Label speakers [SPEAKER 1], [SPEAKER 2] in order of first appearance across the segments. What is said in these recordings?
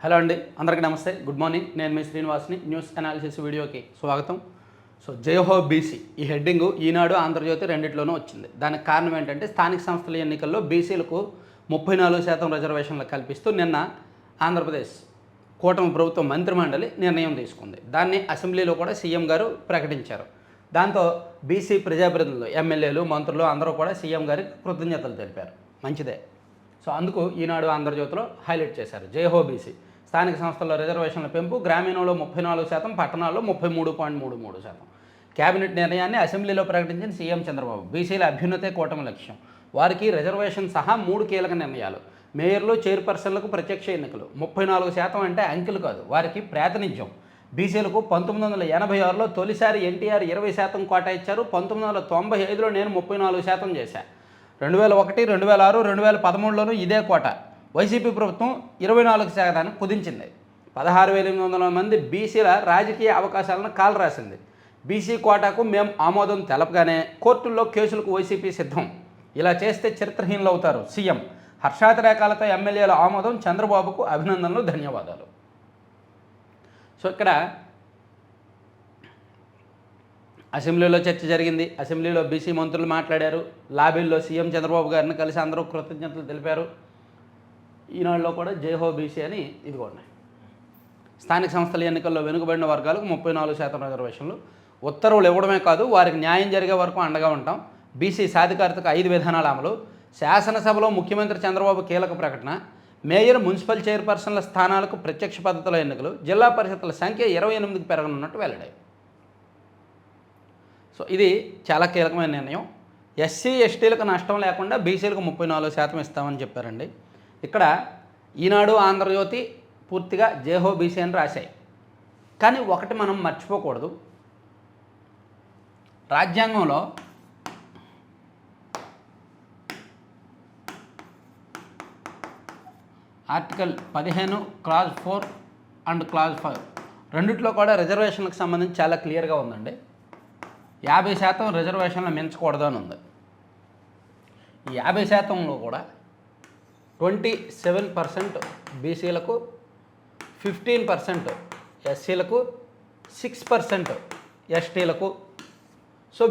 [SPEAKER 1] Hello అండి, అందరికీ నమస్తే, గుడ్ మార్నింగ్. నేను మీ శ్రీనివాస్ని. న్యూస్ అనాలిసిస్ వీడియోకి స్వాగతం. జయహో బీసీ ఈ హెడ్డింగు ఈనాడు, ఆంధ్రజ్యోతి రెండిట్లోనూ వచ్చింది. దానికి కారణం ఏంటంటే స్థానిక సంస్థల ఎన్నికల్లో బీసీలకు 34% రిజర్వేషన్లు కల్పిస్తూ నిన్న ఆంధ్రప్రదేశ్ కూటమి ప్రభుత్వం మంత్రిమండలి నిర్ణయం తీసుకుంది. దాన్ని అసెంబ్లీలో కూడా సీఎం గారు ప్రకటించారు. దాంతో బీసీ ప్రజాప్రతినిధులు, ఎమ్మెల్యేలు, మంత్రులు అందరూ కూడా సీఎం గారికి కృతజ్ఞతలు తెలిపారు. మంచిదే. అందుకు ఈనాడు, ఆంధ్రజ్యోతిలో హైలైట్ చేశారు. జయహో బీసీ స్థానిక సంస్థల్లో రిజర్వేషన్ల పెంపు, గ్రామీణంలో 34%, పట్టణాల్లో 33.33%. కేబినెట్ నిర్ణయాన్ని అసెంబ్లీలో ప్రకటించిన సీఎం చంద్రబాబు. బీసీల అభ్యున్నతే కూటమి లక్ష్యం. వారికి రిజర్వేషన్ సహా 3 కీలక నిర్ణయాలు. మేయర్లు, చైర్పర్సన్లకు ప్రత్యక్ష ఎన్నికలు. 34% అంటే అంకెలు కాదు, వారికి ప్రాతినిధ్యం. బీసీలకు 1986లో తొలిసారి ఎన్టీఆర్ 20% కోటా ఇచ్చారు. 1995లో నేను 34% చేశాను. 2001, 2006, 2013లోనూ ఇదే కోట. వైసీపీ ప్రభుత్వం 24% కుదించింది. 16,800 మంది బీసీల రాజకీయ అవకాశాలను కాలరాసింది. బీసీ కోటాకు మేము ఆమోదం తెలపగానే కోర్టుల్లో కేసులకు వైసీపీ సిద్ధం. ఇలా చేస్తే చరిత్రహీనులు అవుతారు సీఎం. హర్షాతిరేకాలతో ఎమ్మెల్యేల ఆమోదం. చంద్రబాబుకు అభినందనలు, ధన్యవాదాలు. ఇక్కడ అసెంబ్లీలో చర్చ జరిగింది. అసెంబ్లీలో బీసీ మంత్రులు మాట్లాడారు. లాబీల్లో సీఎం చంద్రబాబు గారిని కలిసి అందరూ కృతజ్ఞతలు తెలిపారు. ఈనాడులో కూడా జయహో బీసీ అని ఇదిగోండి. స్థానిక సంస్థల ఎన్నికల్లో వెనుకబడిన వర్గాలకు 34% రిజర్వేషన్లు. ఉత్తర్వులు ఇవ్వడమే కాదు, వారికి న్యాయం జరిగే వరకు అండగా ఉంటాం. బీసీ సాధికారతకు 5 విధానాల అమలు. శాసనసభలో ముఖ్యమంత్రి చంద్రబాబు కీలక ప్రకటన. మేయర్, మున్సిపల్ చైర్పర్సన్ల స్థానాలకు ప్రత్యక్ష పద్ధతిలో ఎన్నికలు. జిల్లా పరిషత్ల సంఖ్య 28కి పెరగనున్నట్టు వెల్లడాయి. ఇది చాలా కీలకమైన నిర్ణయం. ఎస్సీ, ఎస్టీలకు నష్టం లేకుండా బీసీలకు 34% ఇస్తామని చెప్పారండి. ఇక్కడ ఈనాడు, ఆంధ్రజ్యోతి పూర్తిగా జయహో బీసీ అని రాశాయి. కానీ ఒకటి మనం మర్చిపోకూడదు. రాజ్యాంగంలో ఆర్టికల్ 15 క్లాజ్ 4 అండ్ క్లాజ్ 5 రెండిట్లో కూడా రిజర్వేషన్లకు సంబంధించి చాలా క్లియర్గా ఉందండి. 50% రిజర్వేషన్లు మించకూడదు అని ఉంది. ఈ 50%లో కూడా 27% బీసీలకు, 15% ఎస్సీలకు, 6% ఎస్టీలకు.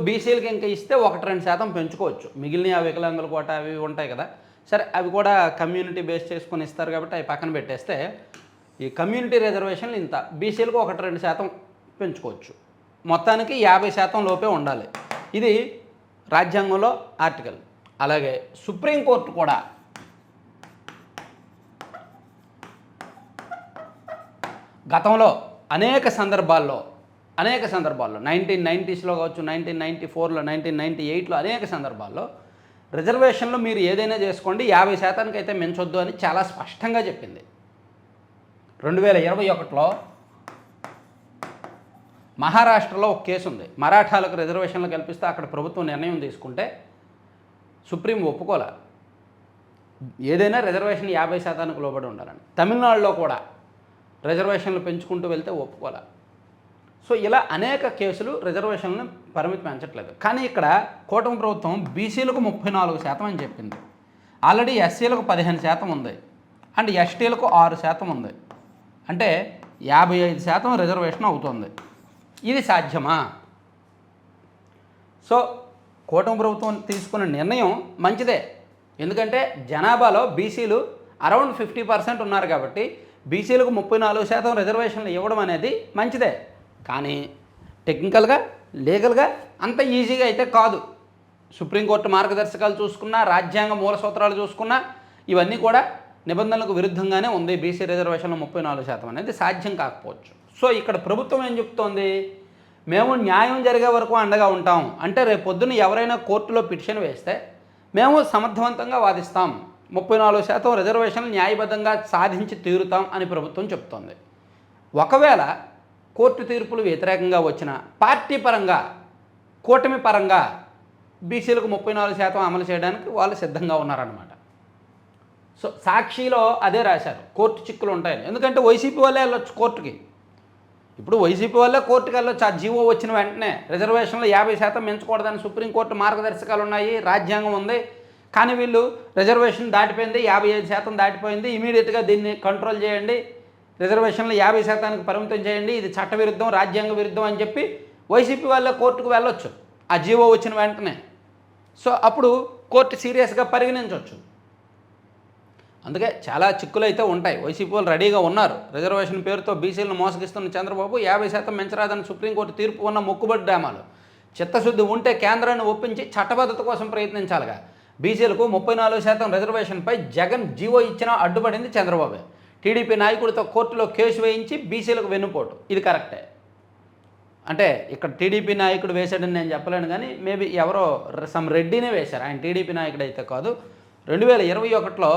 [SPEAKER 1] బీసీలకి ఇంకా ఇస్తే 1-2% పెంచుకోవచ్చు. మిగిలిన వికలాంగుల కోట అవి ఉంటాయి కదా, సరే అవి కూడా కమ్యూనిటీ బేస్ చేసుకొని ఇస్తారు కాబట్టి అవి పక్కన పెట్టేస్తే ఈ కమ్యూనిటీ రిజర్వేషన్లు ఇంత, బీసీలకు 1-2% పెంచుకోవచ్చు. మొత్తానికి 50% లోపే ఉండాలి. ఇది రాజ్యాంగంలో ఆర్టికల్. అలాగే సుప్రీంకోర్టు కూడా గతంలో అనేక సందర్భాల్లో 1990స్లో కావచ్చు, 1994లో, 1998లో అనేక సందర్భాల్లో రిజర్వేషన్లు మీరు ఏదైనా చేసుకోండి, 50%కి అయితే మించొద్దు అని చాలా స్పష్టంగా చెప్పింది. 2021లో మహారాష్ట్రలో ఒక కేసు ఉంది. మరాఠాలకు రిజర్వేషన్లు కల్పిస్తే అక్కడ ప్రభుత్వం నిర్ణయం తీసుకుంటే సుప్రీం ఒప్పుకోలే. ఏదైనా రిజర్వేషన్ 50%కు లోబడి ఉండాలని. తమిళనాడులో కూడా రిజర్వేషన్లు పెంచుకుంటూ వెళ్తే ఒప్పుకోలే. ఇలా అనేక కేసులు రిజర్వేషన్లను పరిమితి పెంచట్లేదు. కానీ ఇక్కడ కూటమి ప్రభుత్వం బీసీలకు 34% అని చెప్పింది. ఆల్రెడీ ఎస్సీలకు 15% ఉంది అండ్ ఎస్టీలకు 6% ఉంది. అంటే 55% రిజర్వేషన్ అవుతుంది. ఇది సాధ్యమా? కూటమి ప్రభుత్వం తీసుకున్న నిర్ణయం మంచిదే. ఎందుకంటే జనాభాలో బీసీలు అరౌండ్ 50% ఉన్నారు కాబట్టి బీసీలకు 34% రిజర్వేషన్లు ఇవ్వడం అనేది మంచిదే. కానీ టెక్నికల్గా, లీగల్గా అంత ఈజీగా అయితే కాదు. సుప్రీంకోర్టు మార్గదర్శకాలు చూసుకున్నా, రాజ్యాంగ మూల సూత్రాలు చూసుకున్నా ఇవన్నీ కూడా నిబంధనలకు విరుద్ధంగానే ఉంది. బీసీ రిజర్వేషన్లు 34% అనేది సాధ్యం కాకపోవచ్చు. ఇక్కడ ప్రభుత్వం ఏం చెప్తోంది? మేము న్యాయం జరిగే వరకు అండగా ఉంటాం. అంటే రేపు పొద్దున్న ఎవరైనా కోర్టులో పిటిషన్ వేస్తే మేము సమర్థవంతంగా వాదిస్తాం, 34% రిజర్వేషన్లు న్యాయబద్ధంగా సాధించి తీరుతాం అని ప్రభుత్వం చెప్తోంది. ఒకవేళ కోర్టు తీర్పులు వ్యతిరేకంగా వచ్చిన పార్టీ పరంగా, కూటమి పరంగా బీసీలకు 34% అమలు చేయడానికి వాళ్ళు సిద్ధంగా ఉన్నారన్నమాట. సాక్షిలో అదే రాశారు, కోర్టు చిక్కులు ఉంటాయని. ఎందుకంటే వైసీపీ వాళ్ళే వెళ్ళొచ్చు కోర్టుకి. ఇప్పుడు వైసీపీ వల్లే కోర్టుకు వెళ్ళొచ్చు. ఆ జీవో వచ్చిన వెంటనే రిజర్వేషన్లు 50% మించకూడదని సుప్రీంకోర్టు మార్గదర్శకాలు ఉన్నాయి, రాజ్యాంగం ఉంది. కానీ వీళ్ళు రిజర్వేషన్ దాటిపోయింది, 55% దాటిపోయింది, ఇమీడియట్గా దీన్ని కంట్రోల్ చేయండి, రిజర్వేషన్లు 50% పరిమితం చేయండి, ఇది చట్టవిరుద్ధం, రాజ్యాంగ విరుద్ధం అని చెప్పి వైసీపీ వాళ్ళ కోర్టుకు వెళ్ళొచ్చు ఆ జీవో వచ్చిన వెంటనే. సో అప్పుడు కోర్టు సీరియస్గా పరిగణించవచ్చు. అందుకే చాలా చిక్కులు అయితే ఉంటాయి. వైసీపీ వాళ్ళు రెడీగా ఉన్నారు. రిజర్వేషన్ పేరుతో బీసీలను మోసగిస్తున్న చంద్రబాబు 50% పెంచరాదని సుప్రీంకోర్టు తీర్పు ఉన్న మొక్కుబడి డ్రామాలు. చిత్తశుద్ధి ఉంటే కేంద్రాన్ని ఒప్పించి చట్టబద్ధత కోసం ప్రయత్నించాలిగా. బీసీలకు 34% రిజర్వేషన్పై జగన్ జీవో ఇచ్చినా అడ్డుపడింది చంద్రబాబు. టీడీపీ నాయకుడితో కోర్టులో కేసు వేయించి బీసీలకు వెన్నుపోటు. ఇది కరెక్టే. అంటే ఇక్కడ టీడీపీ నాయకుడు వేశాడని నేను చెప్పలేను, కానీ మేబీ ఎవరో సమ్ రెడ్డినే వేశారు. ఆయన టీడీపీ నాయకుడు అయితే కాదు. 2021లో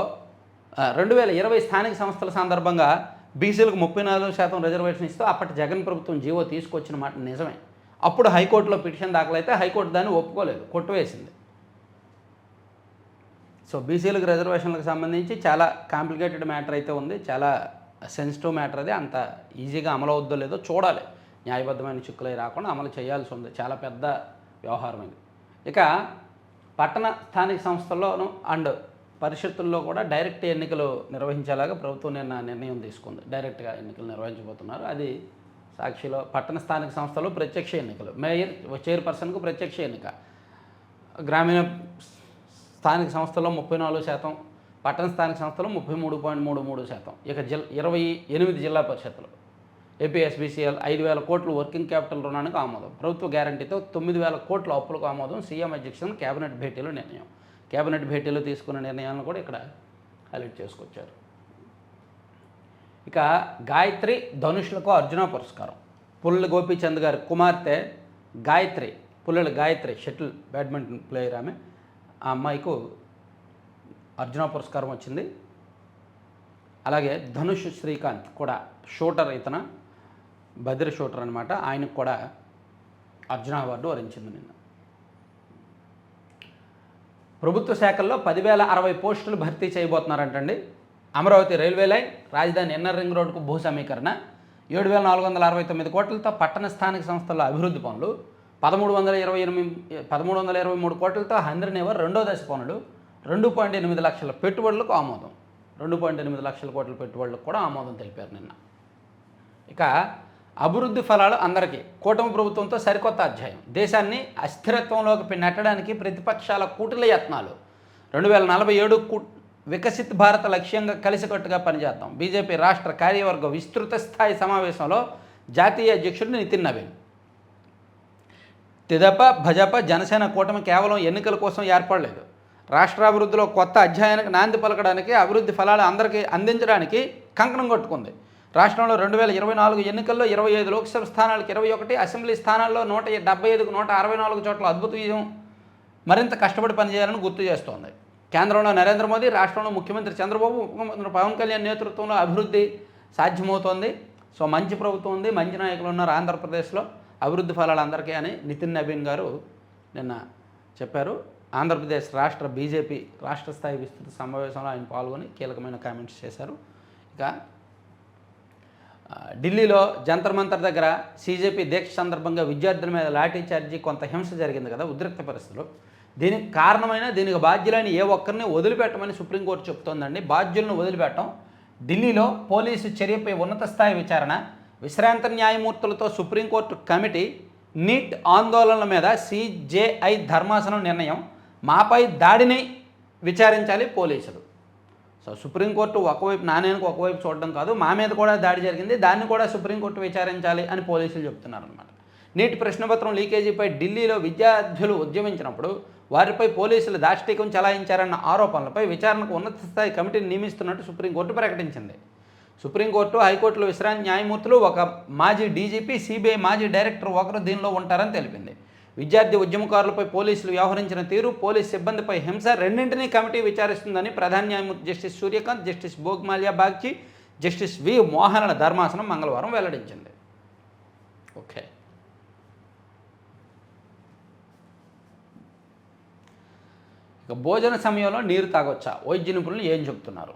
[SPEAKER 1] 2020 స్థానిక సంస్థల సందర్భంగా బీసీలకు 34% రిజర్వేషన్ ఇస్తూ అప్పటి జగన్ ప్రభుత్వం జీవో తీసుకొచ్చిన మాట నిజమే. అప్పుడు హైకోర్టులో పిటిషన్ దాఖలైతే హైకోర్టు దాన్ని ఒప్పుకోలేదు, కొట్టువేసింది. సో బీసీలకు రిజర్వేషన్లకు సంబంధించి చాలా కాంప్లికేటెడ్ మ్యాటర్ అయితే ఉంది. చాలా సెన్సిటివ్ మ్యాటర్ అది. అంత ఈజీగా అమలు అవుద్దో లేదో చూడాలి. న్యాయబద్ధమైన చిక్కులై రాకుండా అమలు చేయాల్సి ఉంది. చాలా పెద్ద వ్యవహారం ఇది. ఇక పట్టణ స్థానిక సంస్థల్లోనూ అండ్ పరిషత్తుల్లో కూడా డైరెక్ట్ ఎన్నికలు నిర్వహించేలాగా ప్రభుత్వం నిన్న నిర్ణయం తీసుకుంది. డైరెక్ట్గా ఎన్నికలు నిర్వహించబోతున్నారు. అది సాక్షిలో పట్టణ స్థానిక సంస్థలు ప్రత్యక్ష ఎన్నికలు, మేయర్ చైర్పర్సన్కు ప్రత్యక్ష ఎన్నిక, గ్రామీణ స్థానిక సంస్థల్లో 34%, పట్టణ స్థానిక సంస్థలు 33.33%. ఇక 28 జిల్లా పరిషత్తులు. ఏపీఎస్బీసీఎల్ 5,000 కోట్లు వర్కింగ్ క్యాపిటల్ రుణానికి ఆమోదం. ప్రభుత్వ గ్యారంటీతో 9,000 కోట్ల అప్పులకు ఆమోదం. సీఎం అధ్యక్షతన కేబినెట్ భేటీలో నిర్ణయం. కేబినెట్ భేటీలో తీసుకున్న నిర్ణయాలను కూడా ఇక్కడ హైలైట్ చేసుకొచ్చారు. ఇక గాయత్రి ధనుష్లకు అర్జున పురస్కారం. పుల్లెల గోపీచంద్ గారి కుమార్తె Gayatri, Pullela Gayatri shuttle badminton player ఆమె. ఆ అమ్మాయికు అర్జున పురస్కారం వచ్చింది. అలాగే ధనుష్ శ్రీకాంత్ కూడా షూటర్, ఇతన బద్రి షూటర్ అనమాట. ఆయనకు కూడా అర్జున అవార్డు వరించింది నిన్న. ప్రభుత్వ శాఖల్లో 10,060 పోస్టులు భర్తీ చేయబోతున్నారంటండి. అమరావతి రైల్వే లైన్, రాజధాని ఇన్నర్ రింగ్ రోడ్డుకు భూ సమీకరణ, 7,469 కోట్లతో పట్టణ స్థానిక సంస్థల అభివృద్ధి పనులు, 1323 కోట్లతో హంద్రీనేవర్ రెండో దశ పనులు, 2.8 లక్షల పెట్టుబడులకు ఆమోదం. 2.8 లక్షల కోట్ల పెట్టుబడులకు కూడా ఆమోదం తెలిపారు నిన్న. ఇక అభివృద్ధి ఫలాలు అందరికీ, కూటమి ప్రభుత్వంతో సరికొత్త అధ్యాయం. దేశాన్ని అస్థిరత్వంలోకి నెట్టడానికి ప్రతిపక్షాల కూటమి యత్నాలు. 2047 వికసిత్ భారత లక్ష్యంగా కలిసికట్టుగా పనిచేద్దాం. బీజేపీ రాష్ట్ర కార్యవర్గ విస్తృత స్థాయి సమావేశంలో జాతీయ అధ్యక్షుడు నితిన్ నవీన్. తెదేపా, భాజపా, జనసేన కూటమి కేవలం ఎన్నికల కోసం ఏర్పడలేదు. రాష్ట్రాభివృద్ధిలో కొత్త అధ్యాయానికి నాంది పలకడానికి, అభివృద్ధి ఫలాలు అందరికీ అందించడానికి కంకణం కొట్టుకుంది. రాష్ట్రంలో 2024 ఎన్నికల్లో 25 లోక్సభ స్థానాలకు 21, అసెంబ్లీ స్థానాల్లో 175కు 164 చోట్ల అద్భుత విజయం. మరింత కష్టపడి పనిచేయాలని గుర్తు చేస్తోంది. కేంద్రంలో నరేంద్ర మోదీ, రాష్ట్రంలో ముఖ్యమంత్రి చంద్రబాబు, ఉప ముఖ్యమంత్రి పవన్ కళ్యాణ్ నేతృత్వంలో అభివృద్ధి సాధ్యమవుతోంది. సో మంచి ప్రభుత్వం ఉంది, మంచి నాయకులు ఉన్నారు ఆంధ్రప్రదేశ్లో, అభివృద్ధి ఫలాలు అందరికీ అని నితిన్ నవీన్ గారు నిన్న చెప్పారు. ఆంధ్రప్రదేశ్ రాష్ట్ర బీజేపీ రాష్ట్ర స్థాయి విస్తృత సమావేశంలో ఆయన పాల్గొని కీలకమైన కామెంట్స్ చేశారు. ఇక ఢిల్లీలో జంతర్ మంతర్ దగ్గర సీజేపీ దీక్ష సందర్భంగా విద్యార్థుల మీద లాఠీ చార్జీ, కొంత హింస జరిగింది కదా, ఉద్రిక్త పరిస్థితులు. దీనికి కారణమైన, దీనికి బాధ్యులైన ఏ ఒక్కరిని వదిలిపెట్టమని సుప్రీంకోర్టు చెప్తోందండి. బాధ్యులను వదిలిపెట్టం. ఢిల్లీలో పోలీసు చర్యపై ఉన్నత స్థాయి విచారణ. విశ్రాంత న్యాయమూర్తులతో సుప్రీంకోర్టు కమిటీ. నీట్ ఆందోళనల మీద సిజేఐ ధర్మాసనం నిర్ణయం. మాపై దాడిని విచారించాలి పోలీసులు. సో సుప్రీంకోర్టు ఒకవైపు నాణ్యానికి ఒకవైపు చూడడం కాదు, మా మీద కూడా దాడి జరిగింది, దాన్ని కూడా సుప్రీంకోర్టు విచారించాలి అని పోలీసులు చెప్తున్నారన్నమాట. నీట్ ప్రశ్నపత్రం లీకేజీపై ఢిల్లీలో విద్యార్థులు ఉద్యమించినప్పుడు వారిపై పోలీసులు దాష్టీకం చలాయించారన్న ఆరోపణలపై విచారణకు ఉన్నత స్థాయి కమిటీని నియమిస్తున్నట్టు సుప్రీంకోర్టు ప్రకటించింది. సుప్రీంకోర్టు, హైకోర్టులో విశ్రాంతి న్యాయమూర్తులు, ఒక మాజీ డీజీపీ, సిబిఐ మాజీ డైరెక్టర్ ఒకరు దీనిలో ఉంటారని తెలిపింది. విద్యార్థి ఉద్యమకారులపై పోలీసులు వ్యవహరించిన తీరు, పోలీసు సిబ్బందిపై హింస రెండింటినీ కమిటీ విచారిస్తుందని ప్రధాన న్యాయమూర్తి జస్టిస్ సూర్యకాంత్, జస్టిస్ భోగ్మాలియా బాగ్చి, జస్టిస్ వి మోహనల ధర్మాసనం మంగళవారం వెల్లడించింది. ఓకే, ఇక భోజన సమయంలో నీరు తాగొచ్చా? వైద్య నిపుణులు ఏం చెప్తున్నారు?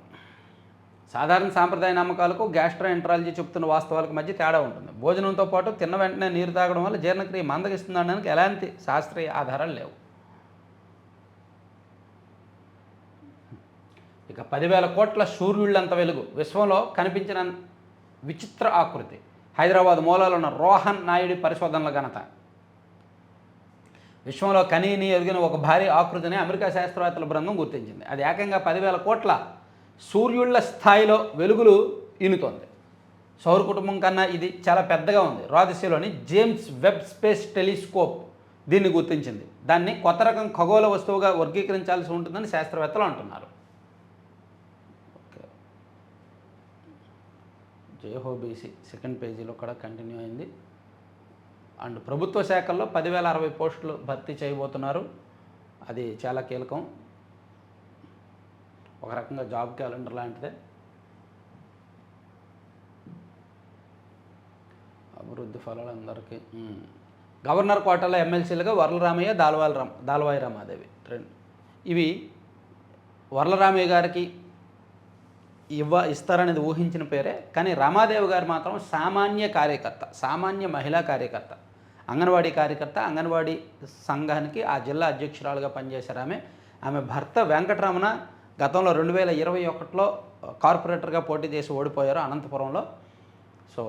[SPEAKER 1] సాధారణ సాంప్రదాయ నమ్మకాలకు గ్యాస్ట్రోఎంట్రాలజీ చెప్తున్న వాస్తవాలకు మధ్య తేడా ఉంటుంది. భోజనంతో పాటు తిన్న వెంటనే నీరు తాగడం వల్ల జీర్ణక్రియ మందగిస్తుందనడానికి ఎలాంటి శాస్త్రీయ ఆధారాలు లేవు. ఇక 10,000 కోట్ల సూర్యుళ్ళంత వెలుగు, విశ్వంలో కనిపించిన విచిత్ర ఆకృతి. హైదరాబాద్ మూలాలు ఉన్న రోహన్ నాయుడు పరిశోధనల ఘనత. విశ్వంలో కనీని ఎరిగిన ఒక భారీ ఆకృతిని అమెరికా శాస్త్రవేత్తల బృందం గుర్తించింది. అది ఏకంగా 10,000 కోట్ల సూర్యుళ్ల స్థాయిలో వెలుగులు ఈనుతోంది. సౌర కుటుంబం కన్నా ఇది చాలా పెద్దగా ఉంది. రాదిశలోని జేమ్స్ వెబ్ స్పేస్ టెలిస్కోప్ దీన్ని గుర్తించింది. దాన్ని కొత్త రకం ఖగోళ వస్తువుగా వర్గీకరించాల్సి ఉంటుందని శాస్త్రవేత్తలు అంటున్నారు. ఓకే, జేహోబీసీ సెకండ్ పేజీలో కూడా కంటిన్యూ అయింది. అండ్ ప్రభుత్వ శాఖల్లో 10,060 పోస్టులు భర్తీ చేయబోతున్నారు. అది చాలా కీలకం, ఒక రకంగా జాబ్ క్యాలెండర్ లాంటిదే. అభివృద్ధి ఫలాలు అందరికీ. గవర్నర్ కోటాలో ఎమ్మెల్సీలుగా వర్లరామయ్య, దాల్వాయి రమాదేవి రెండు. ఇవి వర్లరామయ్య గారికి ఇస్తారనేది ఊహించిన పేరే, కానీ రమాదేవి గారు మాత్రం సామాన్య కార్యకర్త, సామాన్య మహిళా కార్యకర్త, అంగన్వాడీ కార్యకర్త, అంగన్వాడీ సంఘానికి ఆ జిల్లా అధ్యక్షురాలుగా పనిచేశారు. ఆమె భర్త వెంకటరమణ గతంలో 2021లో కార్పొరేటర్గా పోటీ చేసి ఓడిపోయారు అనంతపురంలో. సో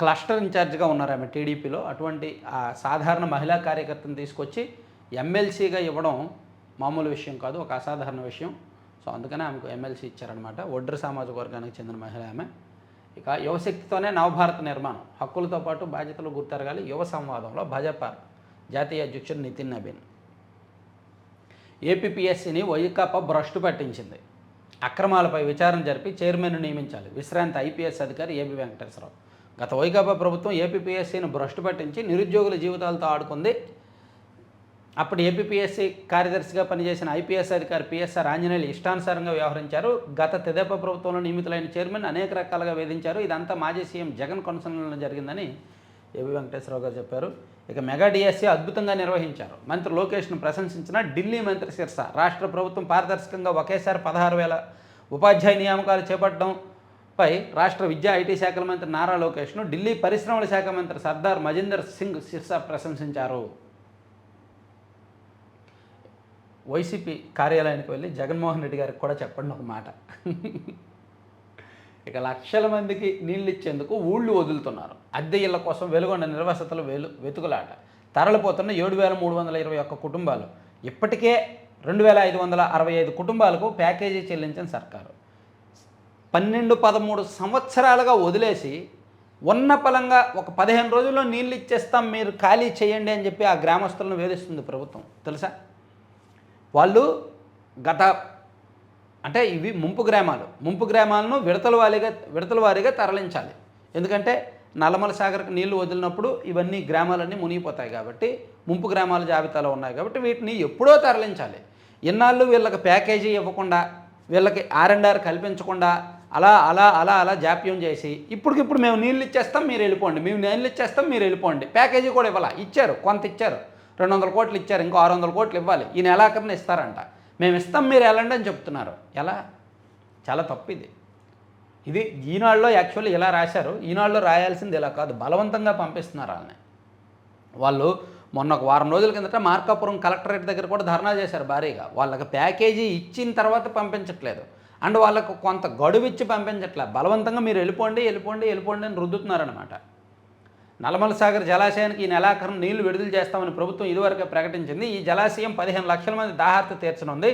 [SPEAKER 1] క్లస్టర్ ఇన్ఛార్జ్గా ఉన్నారు ఆమె టీడీపీలో. అటువంటి ఆ సాధారణ మహిళా కార్యకర్తను తీసుకొచ్చి ఎమ్మెల్సీగా ఇవ్వడం మామూలు విషయం కాదు, ఒక అసాధారణ విషయం. సో అందుకనే ఆమెకు ఎమ్మెల్సీ ఇచ్చారనమాట. ఒడ్రు సామాజిక వర్గానికి చెందిన మహిళ ఆమె. ఇక యువశక్తితోనే నవభారత నిర్మాణం, హక్కులతో పాటు బాధ్యతలు గుర్తెరగాలి. యువ సంవాదంలో భాజపా జాతీయ అధ్యక్షుడు నితిన్ నబీన్. ఏపీపీఎస్సీని వైకాపా భ్రష్టు పట్టించింది. అక్రమాలపై విచారణ జరిపి చైర్మన్ను నియమించాలి. విశ్రాంత ఐపీఎస్ అధికారి ఏబి వెంకటేశ్వరరావు. గత వైకాపా ప్రభుత్వం ఏపీపీఎస్సీని భ్రష్టు పట్టించి నిరుద్యోగుల జీవితాలతో ఆడుకుంది. అప్పుడు ఏపీపీఎస్సీ కార్యదర్శిగా పనిచేసిన ఐపీఎస్ అధికారి పిఎస్ఆర్ ఆంజనేయులు ఇష్టానుసారంగా వ్యవహరించారు. గత తెదేపా ప్రభుత్వంలో నియమితులైన చైర్మన్ అనేక రకాలుగా వేధించారు. ఇదంతా మాజీ సీఎం జగన్ కొనసాగంలో జరిగిందని ఏబి వెంకటేశ్వరరావు గారు చెప్పారు. ఇక మెగా డిఎస్సీ అద్భుతంగా నిర్వహించారు. మంత్రి లోకేష్ను ప్రశంసించిన ఢిల్లీ మంత్రి సిర్స. రాష్ట్ర ప్రభుత్వం పారదర్శకంగా ఒకేసారి 16,000 ఉపాధ్యాయ నియామకాలు చేపట్టడంపై రాష్ట్ర విద్యా ఐటీ శాఖల మంత్రి నారా లోకేష్ను ఢిల్లీ పరిశ్రమల శాఖ మంత్రి సర్దార్ మజిందర్ సింగ్ సిర్సా ప్రశంసించారు. వైసీపీ కార్యాలయానికి వెళ్ళి జగన్మోహన్ రెడ్డి గారికి కూడా చెప్పండి ఒక మాట. ఇక లక్షల మందికి నీళ్ళు ఇచ్చేందుకు ఊళ్ళు వదులుతున్నారు. అద్దె ఇళ్ల కోసం వెలుగొండ నిర్వాసితులు వెతుకులాట. తరలిపోతున్న 7,321 కుటుంబాలు. ఇప్పటికే 2,565 కుటుంబాలకు ప్యాకేజీ చెల్లించిన సర్కారు. 12-13 సంవత్సరాలుగా వదిలేసి ఉన్న పలంగా ఒక 15 రోజుల్లో నీళ్ళు ఇచ్చేస్తాం, మీరు ఖాళీ చేయండి అని చెప్పి ఆ గ్రామస్తులను వేధిస్తుంది ప్రభుత్వం. తెలుసా? వాళ్ళు అంటే ఇవి ముంపు గ్రామాలను విడతల వారీగా తరలించాలి. ఎందుకంటే నల్లమల సాగర్కి నీళ్లు వదిలినప్పుడు ఇవన్నీ గ్రామాలన్నీ మునిగిపోతాయి కాబట్టి, ముంపు గ్రామాల జాబితాలో ఉన్నాయి కాబట్టి వీటిని ఎప్పుడో తరలించాలి. ఇన్నాళ్ళు వీళ్ళకి ప్యాకేజీ ఇవ్వకుండా, వీళ్ళకి R&R కల్పించకుండా అలా జాప్యం చేసి ఇప్పటికిప్పుడు మేము నీళ్ళు ఇచ్చేస్తాం మీరు వెళ్ళిపోండి, ప్యాకేజీ కూడా ఇచ్చారు, కొంత ఇచ్చారు, 200 కోట్లు ఇచ్చారు, ఇంకో 600 కోట్లు ఇవ్వాలి, ఈ నెలాఖరున ఇస్తారంట, మేము ఇస్తాం మీరు వెళ్ళండి అని చెప్తున్నారు. ఎలా? చాలా తప్పు ఇది ఈనాడులో యాక్చువల్లీ ఇలా రాశారు. ఈనాడులో రాయాల్సింది ఇలా కాదు, బలవంతంగా పంపిస్తున్నారు వాళ్ళని. వాళ్ళు మొన్న ఒక వారం రోజుల కిందట మార్కాపురం కలెక్టరేట్ దగ్గర కూడా ధర్నా చేశారు భారీగా. వాళ్ళకి ప్యాకేజీ ఇచ్చిన తర్వాత పంపించట్లేదు, అండ్ వాళ్ళకు కొంత గడువు ఇచ్చి పంపించట్లేదు, బలవంతంగా మీరు వెళ్ళిపోండి అని రుద్దుతున్నారనమాట. నల్లమల సాగర్ జలాశయానికి ఈ నెలాఖరున నీళ్లు విడుదల చేస్తామని ప్రభుత్వం ఇదివరకే ప్రకటించింది. ఈ జలాశయం 15 లక్షల మంది దాహార్తి తీర్చనుంది.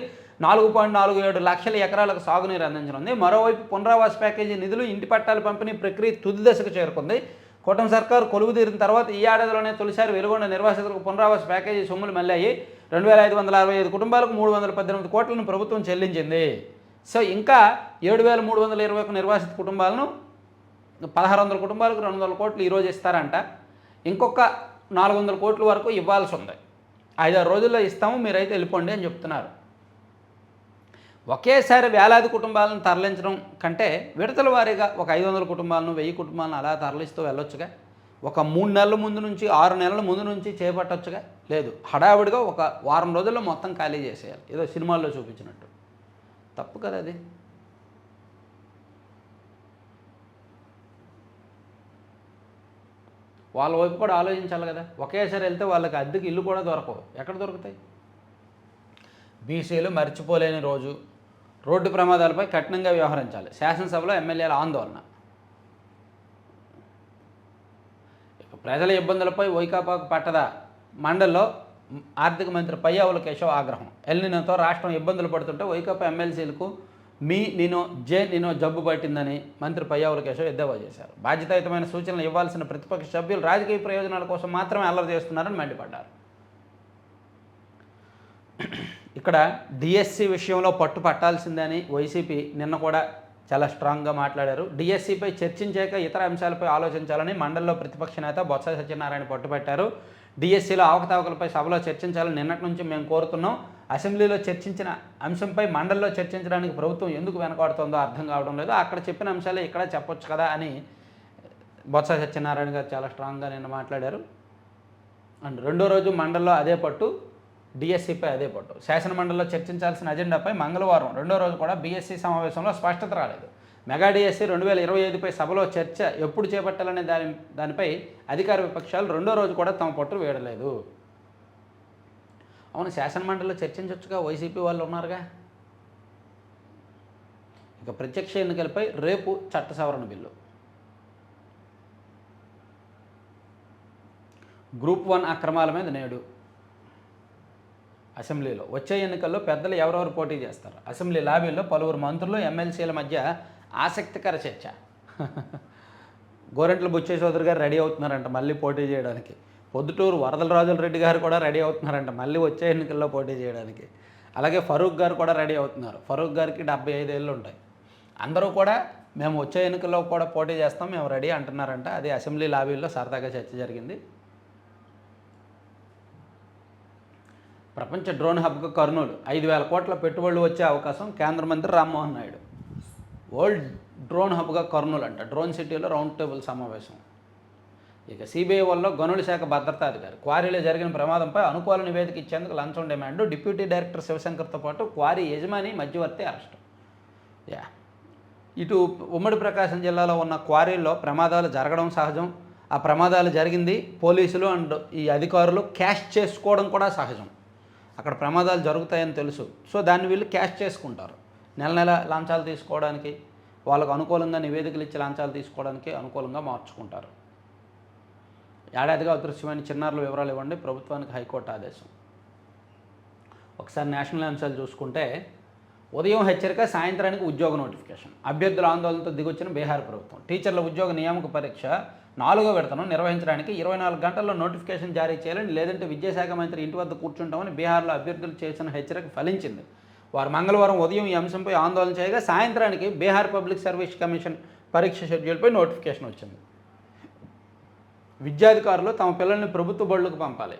[SPEAKER 1] 4.47 లక్షల ఎకరాలకు సాగునీరు అందించనుంది. మరోవైపు పునరావాస ప్యాకేజీ నిధులు, ఇంటి పట్టాల పంపిణీ ప్రక్రియ తుది దశకు చేరుకుంది. కూటమి సర్కారు కొలువు తీరిన తర్వాత ఈ ఏడాదిలోనే తొలిసారి వెలుగొండ నిర్వాసితులకు పునరావాస ప్యాకేజీ సొమ్ములు మళ్ళీ 2,565 కుటుంబాలకు 318 కోట్లను ప్రభుత్వం చెల్లించింది. సో ఇంకా 7,321 నిర్వాసిత కుటుంబాలను 1,600 కుటుంబాలకు 200 కోట్లు ఈరోజు ఇస్తారంట. ఇంకొక 400 కోట్ల వరకు ఇవ్వాల్సి ఉంది. 5-6 రోజుల్లో ఇస్తాము, మీరైతే వెళ్ళిపోండి అని చెప్తున్నారు. ఒకేసారి వేలాది కుటుంబాలను తరలించడం కంటే విడతల వారీగా ఒక 500 కుటుంబాలను 1000 కుటుంబాలను అలా తరలిస్తూ వెళ్ళొచ్చుగా. ఒక 3 నెలల ముందు నుంచి 6 నెలల ముందు నుంచి చేపట్టొచ్చుగా. లేదు, హడావిడిగా ఒక వారం రోజుల్లో మొత్తం ఖాళీ చేసేయాలి, ఏదో సినిమాల్లో చూపించినట్టు. తప్పు కదా అది. వాళ్ళ వైపు కూడా ఆలోచించాలి కదా. ఒకేసారి వెళ్తే వాళ్ళకి అద్దెకి ఇల్లు కూడా దొరకవు. ఎక్కడ దొరుకుతాయి? బీసీలు మర్చిపోలేని రోజు, రోడ్డు ప్రమాదాలపై కఠినంగా వ్యవహరించాలి, శాసనసభలో ఎమ్మెల్యేల ఆందోళన. ప్రజల ఇబ్బందులపై వైకాపాకు పట్టదా, మండలిలో ఆర్థిక మంత్రి పయ్యావుల కేశవ్ ఆగ్రహం. ఎల్నినోతో రాష్ట్రం ఇబ్బందులు పడుతుంటే వైకాపా ఎమ్మెల్సీలకు నినో జబ్బు పట్టిందని మంత్రి పయ్యావుల కేశవ్ ఎద్దేవా చేశారు. బాధ్యతాయుతమైన సూచనలు ఇవ్వాల్సిన ప్రతిపక్ష సభ్యులు రాజకీయ ప్రయోజనాల కోసం మాత్రమే అల్లరి చేస్తున్నారని మండిపడ్డారు. ఇక్కడ డిఎస్సి విషయంలో పట్టు పట్టాల్సిందని వైసీపీ నిన్న కూడా చాలా స్ట్రాంగ్గా మాట్లాడారు. డిఎస్సిపై చర్చించాక ఇతర అంశాలపై ఆలోచించాలని మండలిలో ప్రతిపక్ష నేత బొత్స సత్యనారాయణ పట్టుపట్టారు. డిఎస్సిలో అవకతవకలపై సభలో చర్చించాలని నిన్నటి నుంచి మేము కోరుతున్నాం. అసెంబ్లీలో చర్చించిన అంశంపై మండలిలో చర్చించడానికి ప్రభుత్వం ఎందుకు వెనకాడుతుందో అర్థం కావడం లేదు. అక్కడ చెప్పిన అంశాలే ఇక్కడ చెప్పొచ్చు కదా అని బొత్స సత్యనారాయణ గారు చాలా స్ట్రాంగ్గా నిన్న మాట్లాడారు. అండ్ రెండో రోజు మండలిలో అదే పట్టు, డిఎస్సిపై అదే పట్టు. శాసనమండలిలో చర్చించాల్సిన అజెండాపై మంగళవారం రెండో రోజు కూడా బీఎస్సీ సమావేశంలో స్పష్టత రాలేదు. మెగా డిఎస్సి 2025పై సభలో చర్చ ఎప్పుడు చేపట్టాలనే దానిపై అధికార విపక్షాలు రెండో రోజు కూడా తమ పట్టు వేయడలేదు. అవును, శాసనమండలిలో చర్చించవచ్చుగా, వైసీపీ వాళ్ళు ఉన్నారుగా. ఇక ప్రత్యక్ష ఎన్నికలపై రేపు చట్ట సవరణ బిల్లు. గ్రూప్ 1 అక్రమాల మీద నేడు అసెంబ్లీలో వచ్చే ఎన్నికల్లో పెద్దలు ఎవరెవరు పోటీ చేస్తారు. అసెంబ్లీ లాబీల్లో పలువురు మంత్రులు ఎమ్మెల్సీల మధ్య ఆసక్తికర చర్చ. గోరెంట్ల బుచ్చే చౌదరి గారు రెడీ అవుతున్నారంట మళ్ళీ పోటీ చేయడానికి. పొద్దుటూరు వరదలరాజుల రెడ్డి గారు కూడా రెడీ అవుతున్నారంట మళ్ళీ వచ్చే ఎన్నికల్లో పోటీ చేయడానికి. అలాగే ఫరూక్ గారు కూడా రెడీ అవుతున్నారు. ఫరూక్ గారికి 75 ఏళ్ళు ఉంటాయి. అందరూ కూడా మేము వచ్చే ఎన్నికల్లో కూడా పోటీ చేస్తాం, మేము రెడీ అంటున్నారంట. అది అసెంబ్లీ లాబీల్లో సరదాగా చర్చ జరిగింది. ప్రపంచ డ్రోన్ హబ్గా కర్నూలు 5,000 కోట్ల పెట్టుబడులు వచ్చే అవకాశం, కేంద్ర మంత్రి రామ్మోహన్ నాయుడు. వరల్డ్ డ్రోన్ హబ్గా కర్నూలు అంట. డ్రోన్ సిటీలో రౌండ్ టేబుల్ సమావేశం. ఇక సిబిఐ వల్ల గనుల శాఖ భద్రతాధికారి క్వారీలో జరిగిన ప్రమాదంపై అనుకూల నివేదిక ఇచ్చేందుకు లంచం డిమాండ్. డిప్యూటీ డైరెక్టర్ శివశంకర్తో పాటు క్వారీ యజమాని మధ్యవర్తి అరెస్టు. ఇటు ఉమ్మడి ప్రకాశం జిల్లాలో ఉన్న క్వారీల్లో ప్రమాదాలు జరగడం సహజం. ఆ ప్రమాదాలు జరిగింది పోలీసులు అండ్ ఈ అధికారులు క్యాష్ చేసుకోవడం కూడా సహజం. అక్కడ ప్రమాదాలు జరుగుతాయని తెలుసు, సో దాన్ని వీళ్ళు క్యాష్ చేసుకుంటారు. నెల నెల లంచాలు తీసుకోవడానికి, వాళ్ళకు అనుకూలంగా నివేదికలు ఇచ్చి లంచాలు తీసుకోవడానికి అనుకూలంగా మార్చుకుంటారు. ఏడాదిగా అదృశ్యమైన చిన్నారుల వివరాలు ఇవ్వండి, ప్రభుత్వానికి హైకోర్టు ఆదేశం. ఒకసారి నేషనల్ అంశాలు చూసుకుంటే, ఉదయం హెచ్చరిక, సాయంత్రానికి ఉద్యోగ నోటిఫికేషన్. అభ్యర్థుల ఆందోళనతో దిగొచ్చిన బీహార్ ప్రభుత్వం. టీచర్ల ఉద్యోగ నియామక పరీక్ష 4వ విడతను నిర్వహించడానికి 24 గంటల్లో నోటిఫికేషన్ జారీ చేయాలని, లేదంటే విద్యాశాఖ మంత్రి ఇంటి వద్ద కూర్చుంటామని బీహార్లో అభ్యర్థులు చేసిన హెచ్చరిక ఫలించింది. వారు మంగళవారం ఉదయం ఈ అంశంపై ఆందోళన చేయగా సాయంత్రానికి బీహార్ పబ్లిక్ సర్వీస్ కమిషన్ పరీక్ష షెడ్యూల్పై నోటిఫికేషన్ వచ్చింది. విద్యాధికారులు తమ పిల్లల్ని ప్రభుత్వ బడులకు పంపాలి.